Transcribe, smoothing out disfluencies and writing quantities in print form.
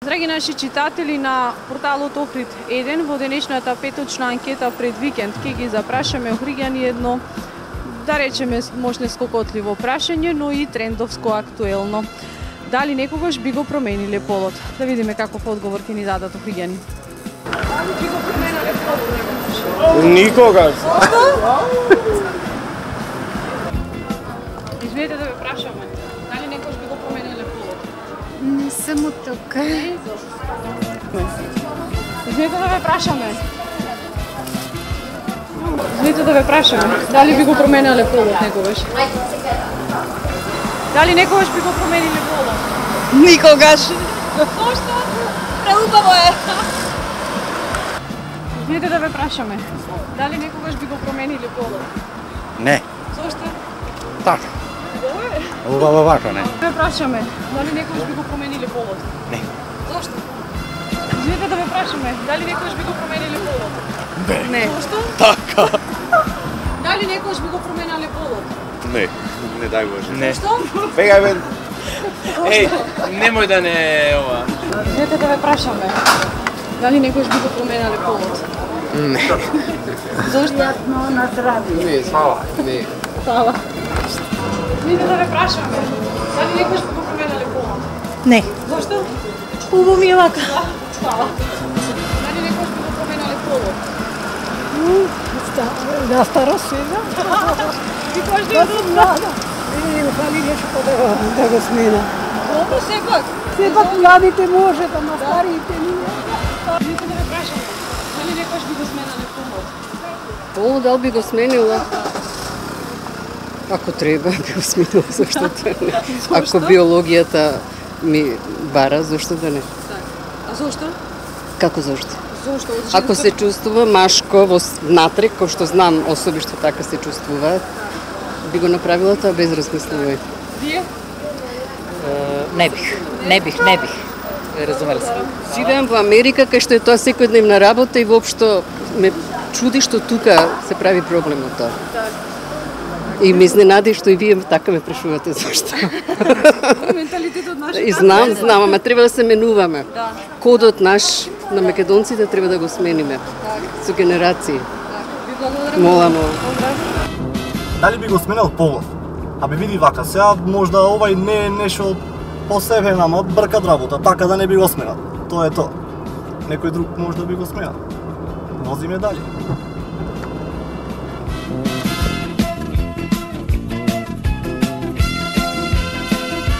Драги наши читатели на порталот Охрид 1, во денешната петочна анкета пред викенд ќе ги запрашаме Охриѓани едно, да речеме, можне скокотливо прашање, но и трендовско актуелно. Дали некогаш би го промениле полот? Да видиме каков одговор ќе ни дадат Охриѓани. Дали би го промениле полот? Никогаш. Извинете да ве прашаме. Дали некогаш би го промениле полот? Не съм от тук. Извинете да ве прашаме. Извинете да ве прашаме. Дали би го промениле полот некогаш? Дали некогаш би го промениле полот? Никогаш. Зошто? Преубаво е. Извинете да ве прашаме. Дали некогаш би го промениле полот? Не. Зошто? Така. Убаво е. Убаво ваша, не. Ве прашаме. Дали некогаш би го промениле полот? Не. Зошто? Извинете да ве прашаме. Дали некогаш би го промениле полот? Не. Зошто? Така. Дали некогаш би го променале полот? Не. Не дай Боже. Не. Што? Бегај бе. Еј, немој да не ова. Извинете да ве прашаме. Дали некогаш би го променале полот? Не. Зошто? На здравие. Не, фала. Не. Фала. Извинете да ве прашаме. Дали некогаш би го променале полот? Не. Зошто? Убаво ми е лака. Фала. Дали некогаш би го променале полот? Da starost сега? И кој да е Млада. Фали нешто да го смена. добро сепак. Сепак младите може, ама старите ние. Извинете да ве прашаме. Дали некогаш би го сменале полот? Полу дал би го сменила? Ако треба би го сменила, зашто да не? Ако биологијата ми бара, зашто да не? А зошто? Како зашто? Зошто? Ако се чувствува машко внатре, кој што знам особи што така се чувствуваат, би го направила тоа без размислување. Вие? Не бих. Разумели се. Сидеам во Америка, кај што е тоа секојдневна работа и воопшто ме чуди што тука се прави проблем од тоа. И ме изненади што и вие така ме прашувате зашто. Менталитетот наш. И знам, ама треба да се менуваме. Кодот наш на македонците треба да го смениме. Со генерации. Ви благодарам. Мола. Дали би го сменил полот? Абе види вака, сега можда овај не е нешто посебен, ама бркат работа, така да не би го сменил. Тоа е тоа. Некој друг можда би го сменил. Возиме дали.